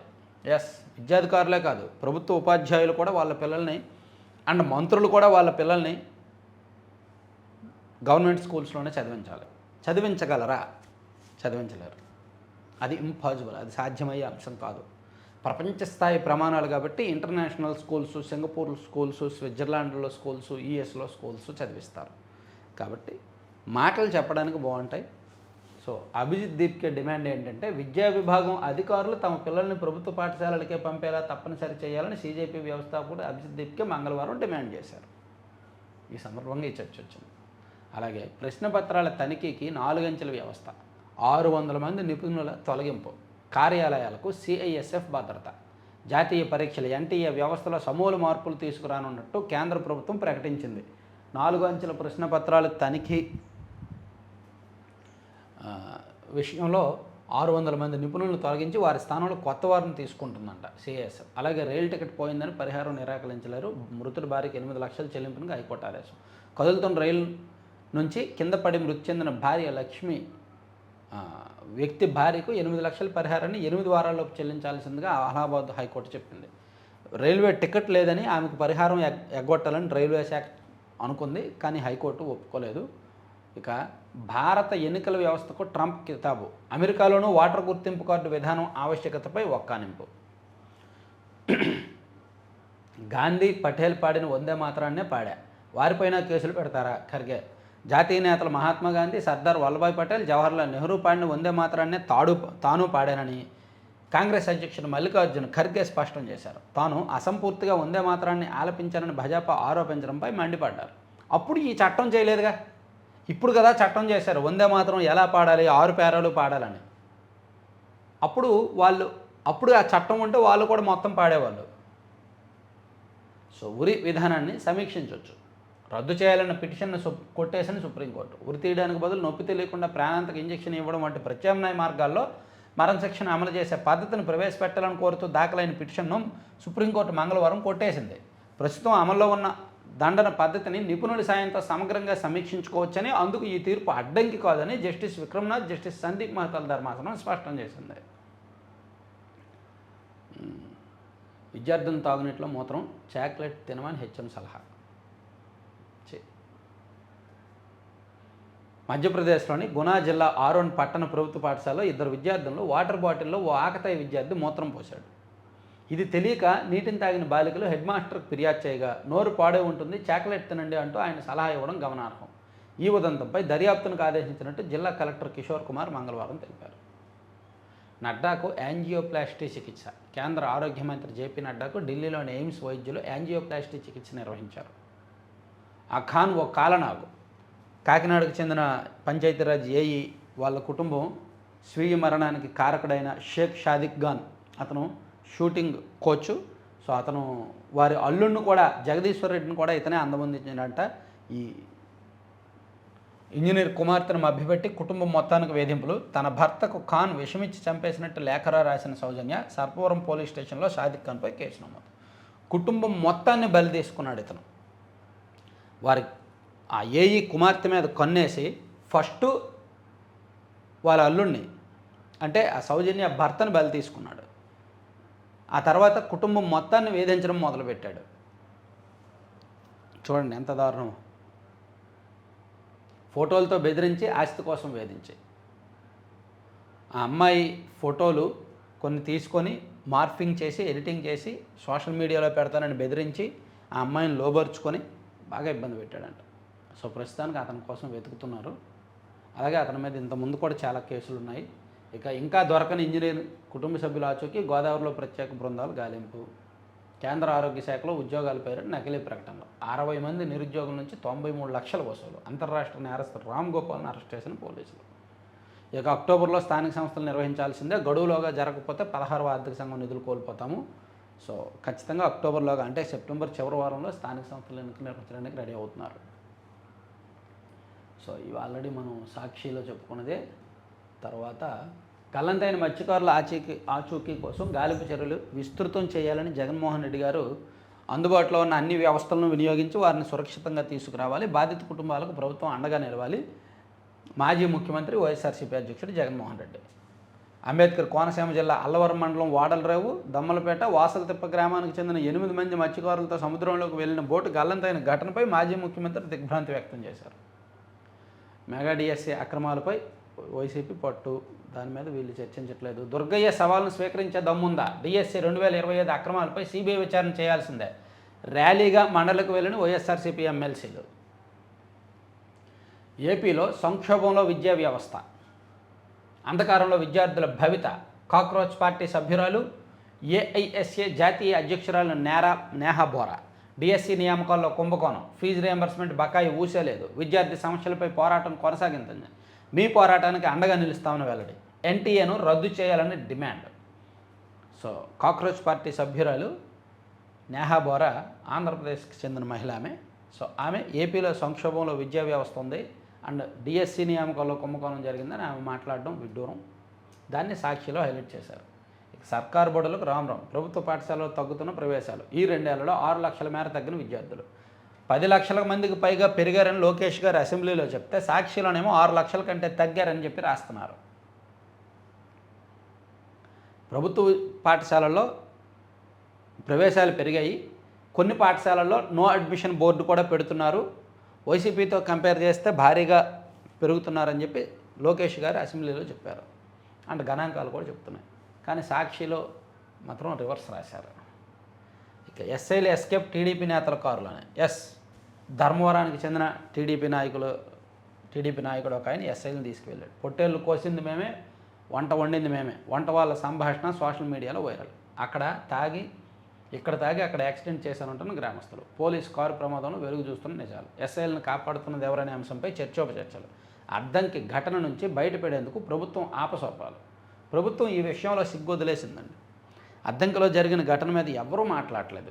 [SPEAKER 1] విద్యాధికారులే కాదు, ప్రభుత్వ ఉపాధ్యాయులు కూడా వాళ్ళ పిల్లల్ని అండ్ మంత్రులు కూడా వాళ్ళ పిల్లల్ని గవర్నమెంట్ స్కూల్స్లోనే చదివించాలి. చదివించగలరా? చదివించలేరు. అది ఇంపాసిబుల్, అది సాధ్యమయ్యే అంశం కాదు. ప్రపంచ స్థాయి ప్రమాణాలు కాబట్టి ఇంటర్నేషనల్ స్కూల్స్, సింగపూర్ స్కూల్స్, స్విట్జర్లాండ్లో స్కూల్స్, యుఎస్లో స్కూల్స్ చదివిస్తారు. కాబట్టి మాటలు చెప్పడానికి బాగుంటాయి. సో అభిజిత్ దీప్కే డిమాండ్ ఏంటంటే, విద్యా విభాగం అధికారులు తమ పిల్లల్ని ప్రభుత్వ పాఠశాలలకే పంపేలా తప్పనిసరి చేయాలని సీజేపీ వ్యవస్థాపకుడు అభిజిత్ దీప్కే మంగళవారం డిమాండ్ చేశారు. ఈ సందర్భంగా ఈ చర్చ వచ్చింది. అలాగే ప్రశ్నపత్రాల తనిఖీకి 4 అంచెల వ్యవస్థ, 600 మంది నిపుణుల తొలగింపు, కార్యాలయాలకు సిఐఎస్ఎఫ్ భద్రత, జాతీయ పరీక్షలు ఎన్టీఏ వ్యవస్థలో సమూల మార్పులు తీసుకురానున్నట్టు కేంద్ర ప్రభుత్వం ప్రకటించింది. 4 అంచెల ప్రశ్నపత్రాల తనిఖీ విషయంలో 600 మంది నిపుణులను తొలగించి వారి స్థానంలో కొత్త వారిని తీసుకుంటుందంట సిఐఎస్ఎఫ్. అలాగే రైలు టికెట్ పోయిందని పరిహారం నిరాకరించలేరు. మృతుడి భార్యకి 8 లక్షల చెల్లింపునికి హైకోర్టు ఆదేశం. కదులుతున్న రైలు నుంచి కింద పడి మృతి చెందిన భార్య లక్ష్మి వ్యక్తి భార్యకు 8 లక్షల పరిహారాన్ని 8 వారాల్లోపు చెల్లించాల్సిందిగా అలహాబాద్ హైకోర్టు చెప్పింది. రైల్వే టికెట్ లేదని ఆమెకు పరిహారం ఎగ్గొట్టాలని రైల్వే శాఖ అనుకుంది, కానీ హైకోర్టు ఒప్పుకోలేదు. ఇక భారత ఎన్నికల వ్యవస్థకు ట్రంప్ కితాబు. అమెరికాలోనూ ఓటర్ గుర్తింపు కార్డు విధానం ఆవశ్యకతపై ఒక్కానింపు. గాంధీ, పటేల్ పాడిన వందే మాత్రాన్నే పాడా, వారిపైన కేసులు పెడతారా? ఖర్గే. జాతీయ నేతలు మహాత్మా గాంధీ, సర్దార్ వల్లభాయ్ పటేల్, జవహర్లాల్ నెహ్రూ పాడిన వందే మాత్రాన్నే తాను పాడానని కాంగ్రెస్ అధ్యక్షుడు మల్లికార్జున ఖర్గే స్పష్టం చేశారు. తాను అసంపూర్తిగా వందే మాత్రాన్ని ఆలపించారని భాజపా ఆరోపించడంపై మండిపడ్డారు. అప్పుడు ఈ చట్టం చేయలేదుగా, ఇప్పుడు కదా చట్టం చేశారు వందే మాత్రం ఎలా పాడాలి, 6 పేరాలు పాడాలని. అప్పుడు ఆ చట్టం ఉంటే వాళ్ళు కూడా మొత్తం పాడేవాళ్ళు. సో ఉరి విధానాన్ని సమీక్షించవచ్చు. రద్దు చేయాలన్న పిటిషన్ను కొట్టేసిన సుప్రీంకోర్టు. ఉరి తీయడానికి బదులు నొప్పి తెలియకుండా ప్రాణాంతక ఇంజెక్షన్ ఇవ్వడం వంటి ప్రత్యామ్నాయ మార్గాల్లో మరణశిక్షను అమలు చేసే పద్ధతిని ప్రవేశపెట్టాలని కోరుతూ దాఖలైన పిటిషన్ను సుప్రీంకోర్టు మంగళవారం కొట్టేసింది. ప్రస్తుతం అమల్లో ఉన్న దండన పద్ధతిని నిపుణుల సాయంతో సమగ్రంగా సమీక్షించుకోవచ్చని, అందుకు ఈ తీర్పు అడ్డంకి కాదని జస్టిస్ విక్రమ్నాథ్, జస్టిస్ సందీప్ మహతాల ధర్మాసనం స్పష్టం చేసింది. విద్యార్థులను తాగునీటిలో మూత్రం, చాక్లెట్ తినమని హెచ్ఎం సలహా. మధ్యప్రదేశ్లోని గునా జిల్లా ఆరోన్ పట్టణ ప్రభుత్వ పాఠశాలలో 2 విద్యార్థులను వాటర్ బాటిల్లో ఓ ఆకతాయి విద్యార్థి మూత్రం పోశాడు. ఇది తెలియక నీటిని తాగిన బాలికలు హెడ్ మాస్టర్కు ఫిర్యాదు చేయగా, నోరు పాడే ఉంటుంది, చాక్లెట్ తినండి అంటూ ఆయన సలహా ఇవ్వడం గమనార్హం. ఈ ఉదంతంపై దర్యాప్తునకు ఆదేశించినట్టు జిల్లా కలెక్టర్ కిషోర్ కుమార్ మంగళవారం తెలిపారు. నడ్డాకు యాంజియోప్లాస్టీ చికిత్స. కేంద్ర ఆరోగ్య మంత్రి జేపీ నడ్డాకు ఢిల్లీలోని ఎయిమ్స్ వైద్యులు యాంజియోప్లాస్టీ చికిత్స నిర్వహించారు. ఆ ఖాన్ ఓ కాలనాగు. కాకినాడకు చెందిన పంచాయతీరాజ్ ఏఈ వాళ్ళ కుటుంబం స్వీయ మరణానికి కారకుడైన షేక్ షాదిక్ ఖాన్, అతను షూటింగ్ కోచ్. సో అతను వారి అల్లుడిని కూడా, జగదీశ్వర్ రెడ్డిని కూడా ఇతనే అందమందించినట్ట. ఈ ఇంజనీర్ కుమార్తెను మభ్యపెట్టి కుటుంబం మొత్తానికి వేధింపులు. తన భర్తకు ఖాన్ విషమిచ్చి చంపేసినట్టు లేఖరా రాసిన సౌజన్య సర్పవరం పోలీస్ స్టేషన్లో షాదిక్ ఖాన్పై కేసు నమోదు. కుటుంబం మొత్తాన్ని బలి తీసుకున్నాడు ఇతను. వారి ఆ ఏఈ కుమార్తె మీద కన్నేసి ఫస్ట్ వాళ్ళ అల్లుడిని, అంటే ఆ సౌజన్య భర్తను బలి తీసుకున్నాడు. ఆ తర్వాత కుటుంబం మొత్తాన్ని వేధించడం మొదలుపెట్టాడు. చూడండి ఎంత దారుణం. ఫోటోలతో బెదిరించి ఆస్తి కోసం వేధించి, ఆ అమ్మాయి ఫోటోలు కొన్ని తీసుకొని మార్ఫింగ్ చేసి ఎడిటింగ్ చేసి సోషల్ మీడియాలో పెడతానని బెదిరించి ఆ అమ్మాయిని లోబరుచుకొని బాగా ఇబ్బంది పెట్టాడంట. సో ప్రస్తుతానికి అతని కోసం వెతుకుతున్నారు. అలాగే అతని మీద ఇంతకుముందు కూడా చాలా కేసులు ఉన్నాయి. ఇంకా దొరకని ఇంజనీర్ కుటుంబ సభ్యుల ఆచూకీ, గోదావరిలో ప్రత్యేక బృందాలు గాలింపు. కేంద్ర ఆరోగ్య శాఖలో ఉద్యోగాల పేరు నకిలీ ప్రకటనలు. 60 మంది నిరుద్యోగుల నుంచి 93 లక్షల వసూలు. అంతర్రాష్ట్ర నేరస్తుడు రామ్ గోపాల్ని అరెస్ట్ చేసిన పోలీసులు. అక్టోబర్లో స్థానిక సంస్థలు నిర్వహించాల్సిందే, గడువులోగా జరగకపోతే 16వ ఆర్థిక సంఘం నిధులు కోల్పోతాము. సో ఖచ్చితంగా అక్టోబర్లోగా, అంటే సెప్టెంబర్ చివరి వారంలో స్థానిక సంస్థలు ఎన్నికలు నిర్వహించడానికి రెడీ అవుతున్నారు. సో ఇవి ఆల్రెడీ మనం సాక్షిలో చెప్పుకున్నదే. తర్వాత గల్లంతైన మత్స్యకారుల ఆచూకీ కోసం గాలింపు చర్యలు విస్తృతం చేయాలని జగన్మోహన్ రెడ్డి గారు అందుబాటులో ఉన్న అన్ని వ్యవస్థలను వినియోగించి వారిని సురక్షితంగా తీసుకురావాలి, బాధిత కుటుంబాలకు ప్రభుత్వం అండగా నిలవాలి. మాజీ ముఖ్యమంత్రి వైఎస్ఆర్సీపీ అధ్యక్షుడు జగన్మోహన్ రెడ్డి. అంబేద్కర్ కోనసీమ జిల్లా అల్లవరం మండలం వాడలరేవు, దమ్మలపేట, వాసలతిప్ప గ్రామానికి చెందిన 8 మంది మత్స్యకారులతో సముద్రంలోకి వెళ్లిన బోటు గల్లంతైన ఘటనపై మాజీ ముఖ్యమంత్రి దిగ్భ్రాంతి వ్యక్తం చేశారు. మెగా డిఎస్సీ అక్రమాలపై వైసీపీ పట్టు, దాని మీద వీళ్ళు చర్చించట్లేదు. దుర్గయ్య సవాల్ను స్వీకరించే దమ్ముందా? డిఎస్సీ 2025 అక్రమాలపై సిబిఐ విచారణ చేయాల్సిందే. ర్యాలీగా మండలికి వెళ్ళిన వైఎస్ఆర్సీపీ ఎమ్మెల్సీలు. ఏపీలో సంక్షోభంలో విద్యా వ్యవస్థ. అంధకారంలో విద్యార్థుల భవిత. కాక్రోచ్ పార్టీ సభ్యురాలు, ఏఐఎస్ఏ జాతీయ అధ్యక్షురాలు నేహా బోరా. డిఎస్సీ నియామకాల్లో కుంభకోణం, ఫీజు రియంబర్స్మెంట్ బకాయి ఊసేలేదు, విద్యార్థి సమస్యలపై పోరాటం కొనసాగించింది, మీ పోరాటానికి అండగా నిలుస్తామని వెల్లడి. ఎన్టీఏను రద్దు చేయాలని డిమాండ్. సో కాక్రోచ్ పార్టీ సభ్యురాలు నేహా బోరా ఆంధ్రప్రదేశ్కి చెందిన మహిళ ఆమె. సో ఆమె ఏపీలో సంక్షోభంలో విద్యా వ్యవస్థ ఉంది అండ్ డిఎస్సీ నియామకాల్లో కుంభకోణం జరిగిందని ఆమె మాట్లాడడం విడ్డూరం. దాన్ని సాక్షిలో హైలైట్ చేశారు. సర్కారు బడులకు రామ్. ప్రభుత్వ పాఠశాలలో తగ్గుతున్న ప్రవేశాలు. ఈ 2 ఏళ్లలో 6 లక్షల మేర తగ్గిన విద్యార్థులు. 10 లక్షల మందికి పైగా పెరిగారని లోకేష్ గారు అసెంబ్లీలో చెప్తే, సాక్షిలోనేమో 6 లక్షల కంటే తగ్గారని చెప్పి రాస్తున్నారు. ప్రభుత్వ పాఠశాలల్లో ప్రవేశాలు పెరిగాయి. కొన్ని పాఠశాలల్లో నో అడ్మిషన్ బోర్డు కూడా పెడుతున్నారు. వైసీపీతో కంపేర్ చేస్తే భారీగా పెరుగుతున్నారని చెప్పి లోకేష్ గారు అసెంబ్లీలో చెప్పారు. అంటే గణాంకాలు కూడా చెప్తున్నాయి. కానీ సాక్షిలో మాత్రం రివర్స్ రాశారు. ఎస్ఐలు ఎస్కేప్ టీడీపీ నేతల కారులోనే. ధర్మవరానికి చెందిన టీడీపీ నాయకుడు ఒక ఆయన ఎస్ఐలను తీసుకువెళ్ళాడు. పొట్టేళ్ళు కోసింది మేమే, వంట వండింది మేమే, వంట వాళ్ళ సంభాషణ సోషల్ మీడియాలో వైరల్. అక్కడ తాగి అక్కడ యాక్సిడెంట్ చేశానంటున్న గ్రామస్తులు. పోలీసు కారు ప్రమాదంలో వెలుగు చూస్తున్న నిజాలు. ఎస్ఐలను కాపాడుతున్నది ఎవరనే అంశంపై చర్చోపచర్చలు. అద్దంకి ఘటన నుంచి బయటపడేందుకు ప్రభుత్వం ఆపసోపాలు. ప్రభుత్వం ఈ విషయంలో సిగ్గు వదిలేసిందండి. అద్దంకిలో జరిగిన ఘటన మీద ఎవరూ మాట్లాడలేదు.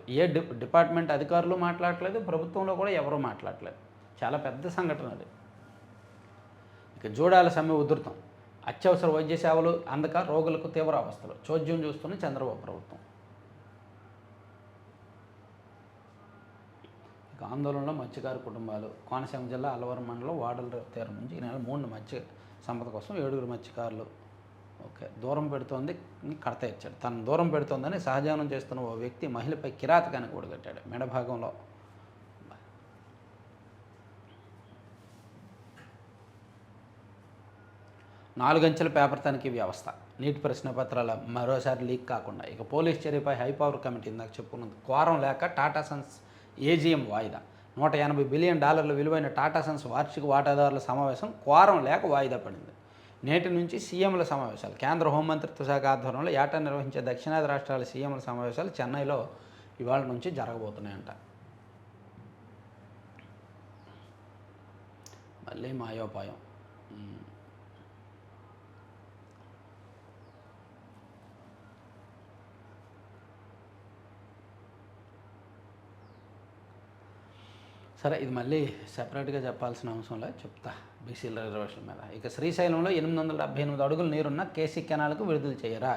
[SPEAKER 1] డిపార్ట్మెంట్ అధికారులు మాట్లాడలేదు, ప్రభుత్వంలో కూడా ఎవరూ మాట్లాడలేదు. చాలా పెద్ద సంఘటన అది. ఇక జూడాల సమ్మె ఉధృతం. అత్యవసర వైద్య సేవలు అందక రోగులకు తీవ్ర అవస్థలు. చోద్యం చూస్తున్న చంద్రబాబు ప్రభుత్వం. ఇక ఆందోళనలో మత్స్యకారు కుటుంబాలు. కోనసీమ జిల్లా అల్లవరం మండలం వాడల తీరం నుంచి ఈ నెల 3 మత్స్య సంపద కోసం 7 మత్స్యకారులు దూరం పెడుతోంది కడత ఇచ్చాడు. తను దూరం పెడుతోందని సహజీవనం చేస్తున్న ఓ వ్యక్తి మహిళపై కిరాతకాన్ని కూడగట్టాడు. మెడభాగంలో 4 అంచెల పేపర్ తనిఖీ వ్యవస్థ. నీటి ప్రశ్నపత్రాల మరోసారి లీక్ కాకుండా. ఇక పోలీస్ చర్యపై హైపవర్ కమిటీ ఇందాక చెప్పుకున్నది. క్వారం లేక టాటా సన్స్ ఏజీఎం వాయిదా. $180 బిలియన్ విలువైన టాటా సన్స్ వార్షిక వాటాదారుల సమావేశం క్వారం లేక వాయిదా పడింది. నేటి నుంచి సీఎంల సమావేశాలు. కేంద్ర హోంమంత్రిత్వ శాఖ ఆధ్వర్యంలో ఏటా నిర్వహించే దక్షిణాది రాష్ట్రాల సీఎంల సమావేశాలు చెన్నైలో ఇవాళ నుంచి జరగబోతున్నాయంట. మళ్ళీ మాయోపాయం. సరే, ఇది మళ్ళీ సెపరేట్గా చెప్పాల్సిన అవసరంలో చెప్తా బీసీల రిజర్వేషన్ మీద. ఇక శ్రీశైలంలో 878 అడుగుల నీరున్న కేసీ కెనాల్కు విడుదల చేయరా.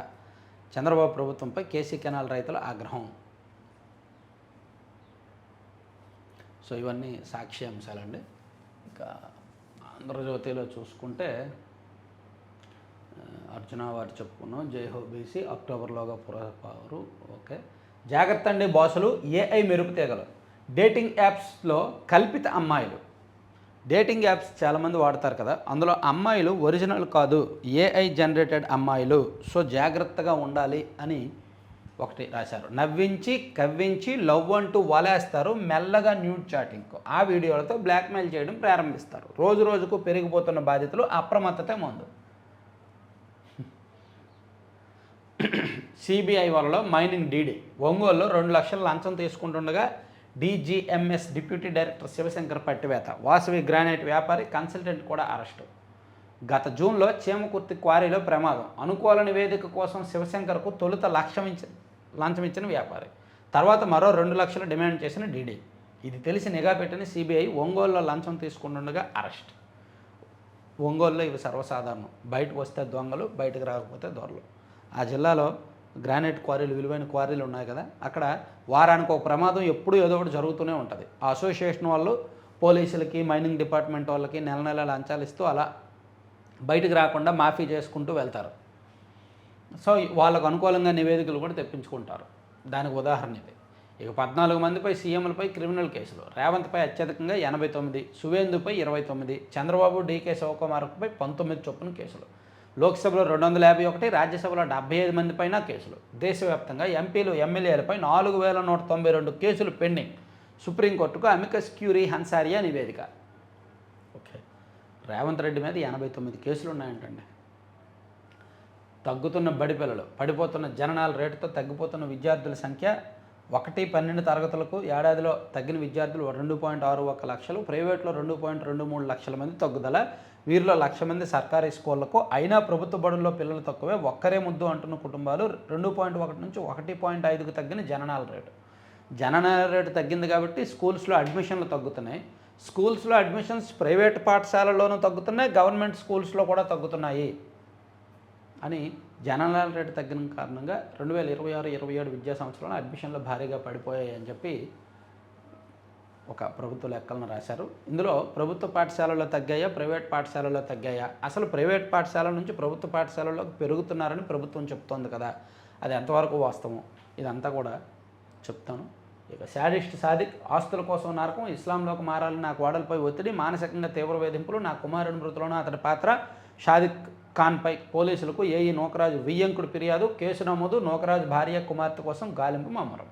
[SPEAKER 1] చంద్రబాబు ప్రభుత్వంపై కేసీ కెనాల్ రైతుల ఆగ్రహం. సో ఇవన్నీ సాక్షి అంశాలండి. ఇక ఆంధ్రజ్యోతిలో చూసుకుంటే అర్జున వారు చెప్పుకున్నాం. జైహో బీసీ అక్టోబర్లోగా పురపారు. జాగ్రత్త అండి బాసులు. ఏఐ మెరుపు తీగలు. డేటింగ్ యాప్స్లో కల్పిత అమ్మాయిలు. డేటింగ్ యాప్స్ చాలామంది వాడతారు కదా, అందులో అమ్మాయిలు ఒరిజినల్ కాదు, ఏఐ జనరేటెడ్ అమ్మాయిలు. సో జాగ్రత్తగా ఉండాలి అని ఒకటి రాశారు. నవ్వించి కవ్వించి లవ్ అంటూ వలేస్తారు. మెల్లగా న్యూడ్ చాటింగ్ ఆ వీడియోలతో బ్లాక్మెయిల్ చేయడం ప్రారంభిస్తారు. రోజు రోజుకు పెరిగిపోతున్న బాధ్యతలు, అప్రమత్తతే ముందు. సిబిఐ వలలో మైనింగ్ డీడీ. ఒంగోలులో 2 లక్షల లంచం తీసుకుంటుండగా డీజీఎంఎస్ డిప్యూటీ డైరెక్టర్ శివశంకర్ పట్టివేత. వాసవి గ్రానైట్ వ్యాపారి కన్సల్టెంట్ కూడా అరెస్టు. గత జూన్లో చీమకుర్తి క్వారీలో ప్రమాదం. అనుకూల నివేదిక కోసం శివశంకర్కు తొలుత లంచం ఇచ్చిన వ్యాపారి, తర్వాత మరో 2 లక్షలు డిమాండ్ చేసిన డీడీ. ఇది తెలిసి నిఘా పెట్టిన సిబిఐ ఒంగోలులో లంచం తీసుకుంటుండగా అరెస్ట్. ఒంగోలులో ఇవి సర్వసాధారణం. బయటకు వస్తే దొంగలు, బయటకు రాకపోతే దొరలు. ఆ జిల్లాలో గ్రానైట్ క్వారీలు, విలువైన క్వారీలు ఉన్నాయి కదా, అక్కడ వారానికి ఒక ప్రమాదం ఎప్పుడూ ఏదో ఒకటి జరుగుతూనే ఉంటుంది. ఆ అసోసియేషన్ వాళ్ళు పోలీసులకి, మైనింగ్ డిపార్ట్మెంట్ వాళ్ళకి నెల లంచాలు ఇస్తూ అలా బయటకు రాకుండా మాఫీ చేసుకుంటూ వెళ్తారు. సో వాళ్ళకు అనుకూలంగా నివేదికలు కూడా తెప్పించుకుంటారు. దానికి ఉదాహరణ ఇది. ఇక 14 మందిపై సీఎంలపై క్రిమినల్ కేసులు. రేవంత్పై అత్యధికంగా 89, సువేందుపై 29, చంద్రబాబు, డీకే శివకుమార్పై 19 చొప్పున కేసులు. లోక్సభలో 251, రాజ్యసభలో 75 మంది పైన కేసులు. దేశవ్యాప్తంగా ఎంపీలు, ఎమ్మెల్యేలపై 4192 కేసులు పెండింగ్. సుప్రీంకోర్టుకు అమికస్ క్యూరీ హన్సారియా నివేదిక. రేవంత్ రెడ్డి మీద 89 కేసులు ఉన్నాయంటండి. తగ్గుతున్న బడి పిల్లలు, పడిపోతున్న జననాల రేటుతో తగ్గిపోతున్న విద్యార్థుల సంఖ్య. 1-12 తరగతులకు ఏడాదిలో తగ్గిన విద్యార్థులు 2.61 లక్షలు, ప్రైవేట్లో 2.23 లక్షల మంది తగ్గుదల. వీరిలో 1,00,000 మంది సర్కారీ స్కూళ్లకు. అయినా ప్రభుత్వ బడుల్లో పిల్లలు తక్కువే. ఒక్కరే ముద్దు అంటున్న కుటుంబాలు. 2.1 నుంచి 1.5కు తగ్గిన జననాల రేటు. జననాల రేటు తగ్గింది కాబట్టి స్కూల్స్లో అడ్మిషన్లు తగ్గుతున్నాయి. స్కూల్స్లో అడ్మిషన్స్ ప్రైవేట్ పాఠశాలల్లోనూ తగ్గుతున్నాయి, గవర్నమెంట్ స్కూల్స్లో కూడా తగ్గుతున్నాయి అని. జననాల రేటు తగ్గిన కారణంగా 2026-27 విద్యా సంవత్సరంలో అడ్మిషన్లు భారీగా పడిపోయాయి అని చెప్పి ఒక ప్రభుత్వ లెక్కలను రాశారు. ఇందులో ప్రభుత్వ పాఠశాలల్లో తగ్గాయా, ప్రైవేట్ పాఠశాలల్లో తగ్గాయా, అసలు ప్రైవేట్ పాఠశాలల నుంచి ప్రభుత్వ పాఠశాలల్లోకి పెరుగుతున్నారని ప్రభుత్వం చెప్తోంది కదా, అది ఎంతవరకు వాస్తవం, ఇదంతా కూడా చెప్తాను. ఇక శాడిస్ట్ సాదిక్. ఆస్తుల కోసం నరకం, ఇస్లాంలోకి మారాలని నా కోడలపై ఒత్తిడి, మానసికంగా తీవ్ర వేధింపులు, నా కుమారుని మృతిలోనూ అతడి పాత్ర. షాదిక్ ఖాన్పై పోలీసులకు ఏఈ నూకరాజు వియ్యంకుడు ఫిర్యాదు. కేసు నమోదు. నూకరాజు భార్య, కుమార్తె కోసం గాలింపు మమ్మరం.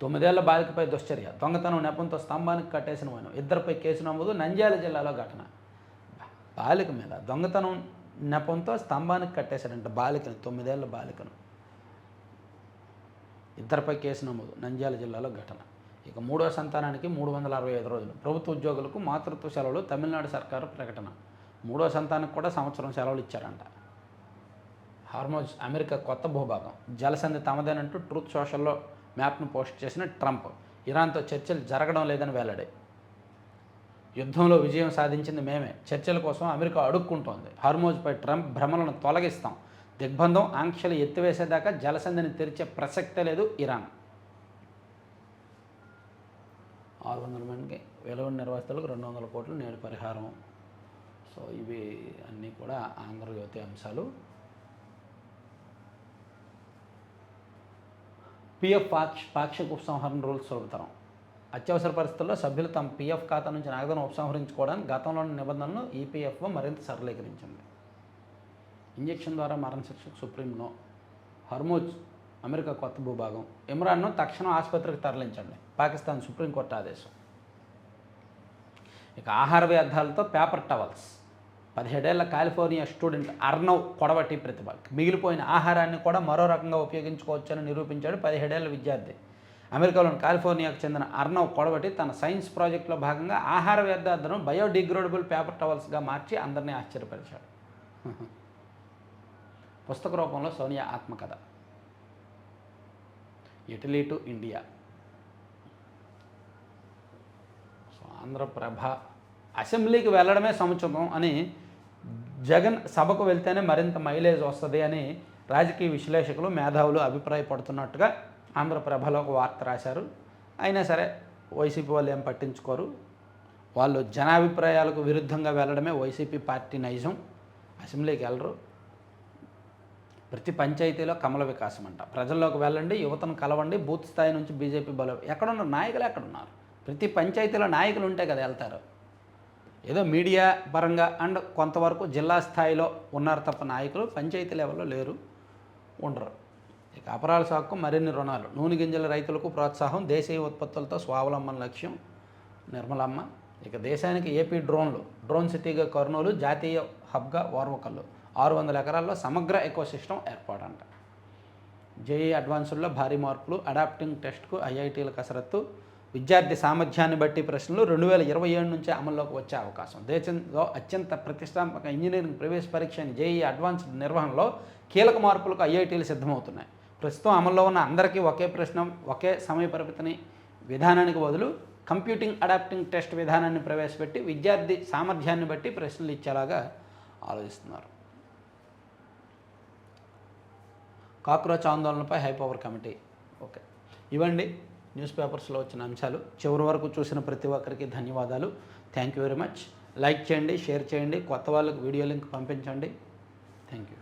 [SPEAKER 1] 9 ఏళ్ల బాలికపై దుశ్చర్య. దొంగతనం నెపంతో స్తంభానికి కట్టేసిన వైనం. 2పై కేసు నమోదు. నంద్యాల జిల్లాలో ఘటన. బాలిక మీద దొంగతనం నెపంతో స్తంభానికి కట్టేశారంట బాలికను, 9 ఏళ్ల బాలికను. ఇద్దరిపై కేసు నమోదు. నంద్యాల జిల్లాలో ఘటన. ఇక మూడో సంతానానికి 365 రోజులు. ప్రభుత్వ ఉద్యోగులకు మాతృత్వ సెలవులు తమిళనాడు సర్కారు ప్రకటన. మూడో సంతానానికి కూడా సంవత్సరం సెలవులు ఇచ్చారంట. హార్మోజ్ అమెరికా కొత్త భూభాగం. జలసంధి తమదేనంటూ ట్రూత్ సోషల్లో మ్యాప్ను పోస్ట్ చేసిన ట్రంప్. ఇరాన్తో చర్చలు జరగడం లేదని వెల్లడి. యుద్ధంలో విజయం సాధించింది మేమే, చర్చల కోసం అమెరికా అడుక్కుంటోంది. హార్మోజ్పై ట్రంప్ భ్రమలను తొలగిస్తాం, దిగ్బంధం ఆంక్షలు ఎత్తివేసేదాకా జలసంధిని తెరిచే ప్రసక్తే లేదు ఇరాన్. 600 మందికి వెలువడిన నిర్వాసితులకు 200 కోట్లు నేడు పరిహారం. సో ఇవి అన్నీ కూడా ఆంధ్రజ్యోతి అంశాలు. పిఎఫ్ పాక్షిక ఉపసంహరణ రూల్స్ సులభతరం. అత్యవసర పరిస్థితుల్లో సభ్యులు తమ పిఎఫ్ ఖాతా నుంచి నగదును ఉపసంహరించుకోవడానికి గతంలోని నిబంధనలను ఈపీఎఫ్ఓ మరింత సరళీకరించింది. ఇంజెక్షన్ ద్వారా మరణశిక్షకు సుప్రీం నో. హర్మూజ్ అమెరికా కొత్త భూభాగం. ఇమ్రాన్ను తక్షణం ఆసుపత్రికి తరలించండి, పాకిస్తాన్ సుప్రీంకోర్టు ఆదేశం. ఇక ఆహార వ్యర్థాలతో పేపర్ టవల్స్. 17 ఏళ్ల కాలిఫోర్నియా స్టూడెంట్ అర్నవ్ కొడవటి ప్రతిభ. మిగిలిపోయిన ఆహారాన్ని కూడా మరో రకంగా ఉపయోగించుకోవచ్చని నిరూపించాడు 17 ఏళ్ల విద్యార్థి. అమెరికాలోని కాలిఫోర్నియాకు చెందిన అర్నవ్ కొడవటి తన సైన్స్ ప్రాజెక్టులో భాగంగా ఆహార వ్యర్థాలను బయోడిగ్రేడబుల్ పేపర్ టవల్స్గా మార్చి అందరినీ ఆశ్చర్యపరిచాడు. పుస్తక రూపంలో సోనియా ఆత్మకథ. Italy to India. So Andhraprabha. అసెంబ్లీకి వెళ్ళడమే సముచితం అని, జగన్ సభకు వెళ్తేనే మరింత మైలేజ్ వస్తుంది అని రాజకీయ విశ్లేషకులు, మేధావులు అభిప్రాయపడుతున్నట్టుగా ఆంధ్రప్రభలో ఒక వార్త రాశారు. అయినా సరే వైసీపీ వాళ్ళు ఏం పట్టించుకోరు. వాళ్ళు జనాభిప్రాయాలకు విరుద్ధంగా వెళ్ళడమే వైసీపీ పార్టీ నైజం. అసెంబ్లీకి వెళ్ళరు. ప్రతి పంచాయతీలో కమల వికాసం అంట. ప్రజల్లోకి వెళ్ళండి, యువతను కలవండి, బూత్ స్థాయి నుంచి బీజేపీ బలం. ఎక్కడున్నారు నాయకులు? ఎక్కడున్నారు? ప్రతి పంచాయతీలో నాయకులు ఉంటే కదా వెళ్తారు. ఏదో మీడియా పరంగా అండ్ కొంతవరకు జిల్లా స్థాయిలో ఉన్నారు తప్ప నాయకులు పంచాయతీ లెవెల్లో లేరు, ఉండరు. ఇక అపరాల సాగుకు మరిన్ని రుణాలు. నూనె గింజల రైతులకు ప్రోత్సాహం. దేశీయ ఉత్పత్తులతో స్వావలంబన లక్ష్యం. నిర్మలమ్మ. ఇక దేశానికి ఏపీ డ్రోన్ సిటీగా కర్నూలు, జాతీయ హబ్గా ఓర్వకల్లు. 600 ఎకరాల్లో సమగ్ర ఎకోసిస్టమ్ ఏర్పాటంట. జేఈ అడ్వాన్స్డ్లో భారీ మార్పులు. అడాప్టింగ్ టెస్ట్కు ఐఐటీల కసరత్తు. విద్యార్థి సామర్థ్యాన్ని బట్టి ప్రశ్నలు 2027 నుంచే అమల్లోకి వచ్చే అవకాశం. దేశంలో అత్యంత ప్రతిష్టాత్మక ఇంజనీరింగ్ ప్రవేశ పరీక్ష జేఈ అడ్వాన్స్డ్ నిర్వహణలో కీలక మార్పులకు ఐఐటీలు సిద్ధమవుతున్నాయి. ప్రస్తుతం అమల్లో ఉన్న అందరికీ ఒకే ప్రశ్న, ఒకే సమయ పరిమితిని విధానానికి బదులు కంప్యూటింగ్ అడాప్టింగ్ టెస్ట్ విధానాన్ని ప్రవేశపెట్టి విద్యార్థి సామర్థ్యాన్ని బట్టి ప్రశ్నలు ఇచ్చేలాగా ఆలోచిస్తున్నారు. కాక్రోచ్ ఆందోళనపై హైపవర్ కమిటీ. ఓకే, ఇవండి న్యూస్ పేపర్స్లో వచ్చిన అంశాలు. చివరి వరకు చూసిన ప్రతి ఒక్కరికి ధన్యవాదాలు. Thank you very much. Like చేయండి, షేర్ చేయండి, కొత్త వాళ్ళకి వీడియో లింక్ పంపించండి. Thank you.